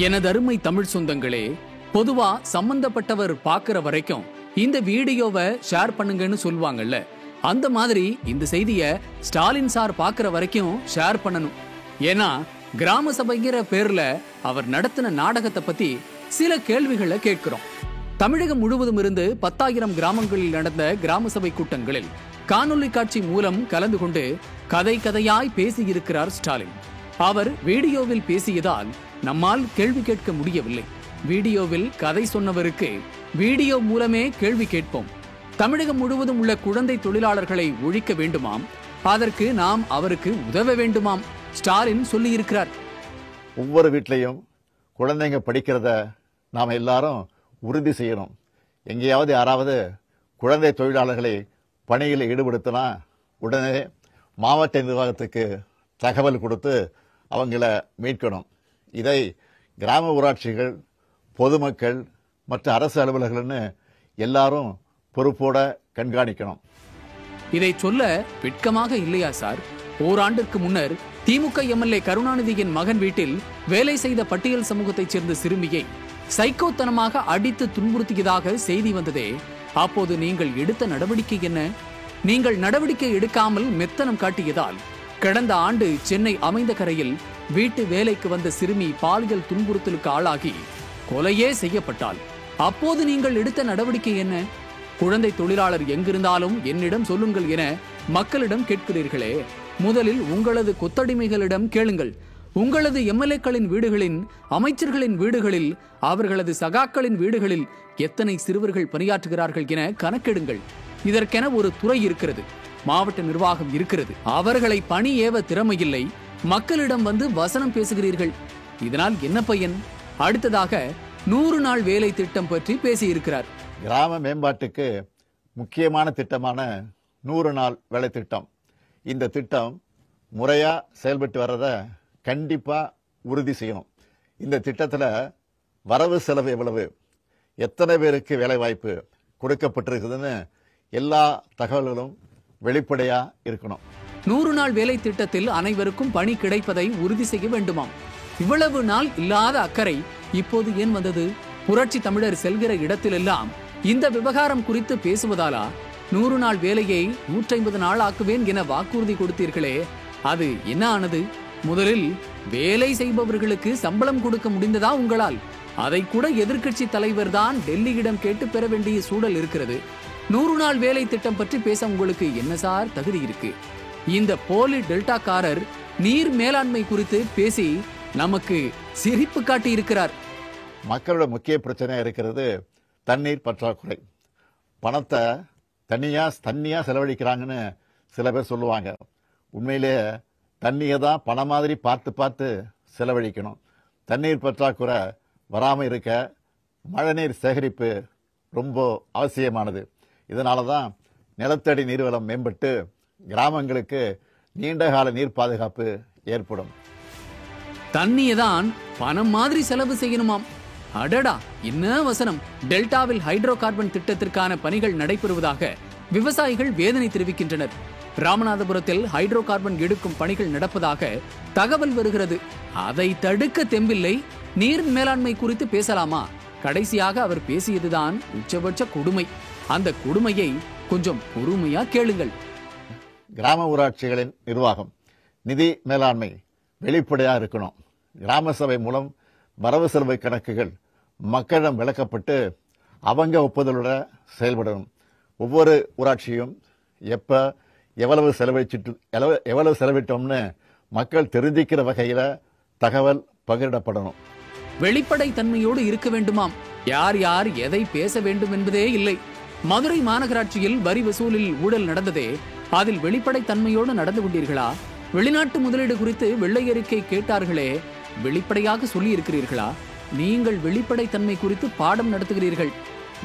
எனதருமை தமிழ் சொந்தங்களே, பொதுவா சம்பந்தப்பட்டவர் பாக்குற வரைக்கும் இந்த வீடியோவை ஷேர் பண்ணுங்கன்னு சொல்லுவாங்கல்ல, அந்த மாதிரி இந்த செய்தியை ஸ்டாலின் சார் பாக்குற வரைக்கும் ஷேர் பண்ணணும். ஏன்னா கிராம சபைங்கிற பேர்ல அவர் நடத்தின நாடகத்தை பத்தி சில கேள்விகளை கேட்கிறோம். தமிழகம் முழுவதும் இருந்து 10,000 கிராமங்களில் நடந்த கிராம சபை கூட்டங்களில் காணொலி காட்சி மூலம் கலந்து கொண்டு கதை கதையாய் பேசியிருக்கிறார் ஸ்டாலின். அவர் வீடியோவில் பேசியதால் நம்மால் கேள்வி கேட்க முடியவில்லை. வீடியோவில் கதை சொன்னவருக்கு வீடியோ மூலமே கேள்வி கேட்போம். தமிழகம் முழுவதும் உள்ள குழந்தை தொழிலாளர்களை ஒழிக்க வேண்டுமாம், அதற்கு நாம் அவருக்கு உதவ வேண்டுமாம் ஸ்டாலின் சொல்லி இருக்கிறார். ஒவ்வொரு வீட்லையும் குழந்தைங்க படிக்கிறத நாம் எல்லாரும் உறுதி செய்யணும். எங்கேயாவது யாராவது குழந்தை தொழிலாளர்களை பணியில் ஈடுபடுத்தினா உடனே மாவட்ட நிர்வாகத்துக்கு தகவல் கொடுத்து அவங்கள மீட்கணும். இதை கிராம ஊராட்சிகள், பொதுமக்கள் மற்ற அரசு அலுவலர்கள்னு எல்லாரும் பொறுப்போட கண்காணிக்கணும். இதை சொல்ல வெட்கமாக இல்லையா சார்? ஓராண்டிற்கு முன்னர் திமுக எம்எல்ஏ கருணாநிதியின் மகன் வீட்டில் வேலை செய்த பட்டியல் சமூகத்தைச் சேர்ந்த சிறுமியை சைக்கோத்தனமாக அடித்து துன்புறுத்தியதாக செய்தி வந்ததே. அப்போது நீங்கள் எடுத்த நடவடிக்கை என்ன? நீங்கள் நடவடிக்கை எடுக்காமல் மெத்தனம் காட்டியதால் கடந்த ஆண்டு சென்னை அமைந்தகரையில் வீட்டு வேலைக்கு வந்த சிறுமி பாலியல் துன்புறுத்தலுக்கு ஆளாகி கொலையே செய்யப்பட்டால் அப்போது நீங்கள் எடுத்த நடவடிக்கை என்ன? குழந்தை தொழிலாளர் எங்கிருந்தாலும் என்னிடம் சொல்லுங்கள் என மக்களிடம் கேட்கிறீர்களே, முதலில் உங்களது கொத்தடிமைகளிடம் கேளுங்கள். உங்களது எம்எல்ஏக்களின் வீடுகளின், அமைச்சர்களின் வீடுகளில், அவர்களது சகாக்களின் வீடுகளில் எத்தனை சிறுவர்கள் பணியாற்றுகிறார்கள் என கணக்கெடுங்கள். இதற்கென ஒரு துறை இருக்கிறது, மாவட்ட நிர்வாகம் இருக்கிறது. அவர்களை பணி ஏவ திறமையில்லை, மக்களிடம் வந்து வசனம் பேசுகிறீர்கள். இதனால் என்ன பயன்? அடுத்ததாக 100 நாள் வேலை திட்டம் பற்றி பேசியிருக்கிறார். கிராம மேம்பாட்டுக்கு முக்கியமான திட்டமான 100 நாள் வேலை திட்டம். இந்த திட்டம் முறையா செயல்பட்டு வர்றத கண்டிப்பா உறுதி செய்யணும். இந்த திட்டத்தில் வரவு செலவு எவ்வளவு, எத்தனை பேருக்கு வேலை வாய்ப்பு கொடுக்கப்பட்டிருக்குதுன்னு எல்லா தகவல்களும் வெளிப்படையா இருக்கணும். 100 நாள் வேலை திட்டத்தில் அனைவருக்கும் பணி கிடைப்பதை உறுதி செய்ய வேண்டுமாம். இவ்வளவு நாள் இல்லாத அக்கறை இப்போது ஏன் வந்தது? புரட்சி தமிழர் செல்கிற இடத்திலெல்லாம் இந்த விவகாரம் குறித்து பேசுவதாலா? 100 நாள் வேலையை 150 நாள் ஆக்குவேன் என வாக்குறுதி கொடுத்தீர்களே, அது என்ன ஆனது? முதலில் வேலை செய்பவர்களுக்கு சம்பளம் கொடுக்க முடிந்ததா உங்களால்? அதை கூட எதிர்க்கட்சி தலைவர் தான் டெல்லியிடம் கேட்டு பெற வேண்டிய சூழல் இருக்கிறது. 100 நாள் வேலை திட்டம் பற்றி பேச உங்களுக்கு என்ன சார் தகுதி இருக்கு? இந்த போலி டெல்டாக்காரர் நீர் மேலாண்மை குறித்து பேசி நமக்கு சிரிப்பு காட்டி இருக்கிறார். மக்களோட முக்கிய பிரச்சனை இருக்கிறது தண்ணீர் பற்றாக்குறை. பணத்தை தண்ணியா செலவழிக்கிறாங்கன்னு சில பேர் சொல்லுவாங்க. உண்மையிலேயே தண்ணியை தான் பணம் மாதிரி பார்த்து செலவழிக்கணும். தண்ணீர் பற்றாக்குறை வராமல் இருக்க மழைநீர் சேகரிப்பு ரொம்ப அவசியமானது. இதனால தான் நிலத்தடி நீர்வளம் மேம்பட்டு கிராமங்களுக்கு நீண்டகால நீர் பாதுகாப்பு ஏற்படும். தண்ணியை தான் பணம் மாதிரி செலவு செய்யணுமாம். அடடா, என்ன வசனம்! டெல்டாவில் ஹைட்ரோ கார்பன் திட்டத்திற்கான பணிகள் நடைபெறுவதாக விவசாயிகள் வேதனை தெரிவிக்கின்றனர். ராமநாதபுரத்தில் ஹைட்ரோ கார்பன் எடுக்கும் பணிகள் நடப்பதாக தகவல் வருகிறது. அதை தடுக்க தெம்பில்லை. நீர் மேலாண்மை குறித்து பேசலாமா? கடைசியாக அவர் பேசியதுதான் உச்சபட்ச கொடுமை. அந்த கொடுமையை கொஞ்சம் பொறுமையா கேளுங்கள். கிராம ஊராட்சிகளின் நிர்வாகம், நிதி மேலாண்மை வெளிப்படையா இருக்கணும். கிராம சபை மூலம் வரவு செலவு கணக்குகள் மக்களிடம் விளக்கப்பட்டு அவங்க ஒப்புதலோட செயல்படணும். ஒவ்வொரு ஊராட்சியும் எவ்வளவு செலவிட்டோம்னு மக்கள் தெரிஞ்சிக்கிற வகையில தகவல் பகிரப்படணும். வெளிப்படை தன்மையோடு இருக்க வேண்டுமாம். யார் யார் எதை பேச வேண்டும் என்பதே இல்லை. மதுரை மாநகராட்சியில் வரி வசூலில் ஊழல் நடந்ததே, அதில் வெளிப்படை தன்மையோடு நடந்து கொண்டீர்களா? வெளிநாட்டு முதலீடு குறித்து வெள்ளை அறிக்கை கேட்டார்களே, வெளிப்படையாக சொல்லி இருக்கிறீர்களா? நீங்கள் வெளிப்படை தன்மை குறித்து பாடம் நடத்துகிறீர்கள்.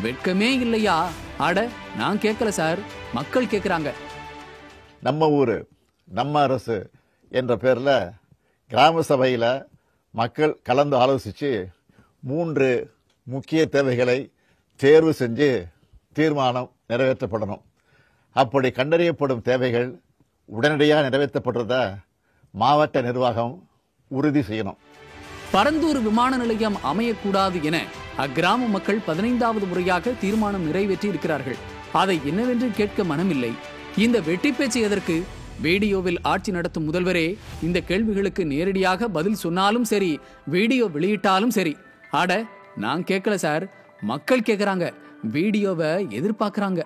வெட்கமே இல்லையா? அட, நான் கேட்கல சார், மக்கள் கேட்கிறாங்க. நம்ம ஊரு நம்ம அரசு என்ற பேர்ல கிராம சபையில மக்கள் கலந்து ஆலோசிச்சு 3 முக்கிய தேவைகளை தேர்வு செஞ்சு தீர்மானம் நிறைவேற்றப்படணும். அப்படி கண்டறியப்படும் தேவைகள் உடனடியாக நிறைவேற்றப்படுறத மாவட்ட நிர்வாகம் உறுதி செய்யணும். பரந்தூர் விமான நிலையம் அமையக்கூடாது என அக்கிராம மக்கள் 15வது முறையாக தீர்மானம் நிறைவேற்றி இருக்கிறார்கள். அதை என்னவென்று கேட்க மனமில்லை. இந்த வெட்டி பேச்சு எதற்கு? வீடியோவில் ஆட்சி நடத்தும் முதல்வரே இந்த கேள்விகளுக்கு நேரடியாக பதில் சொன்னாலும் சரி, வீடியோ வெளியிட்டாலும் சரி. அட, நான் கேட்கல சார், மக்கள் கேட்கறாங்க, வீடியோவை எதிர்பார்க்கறாங்க.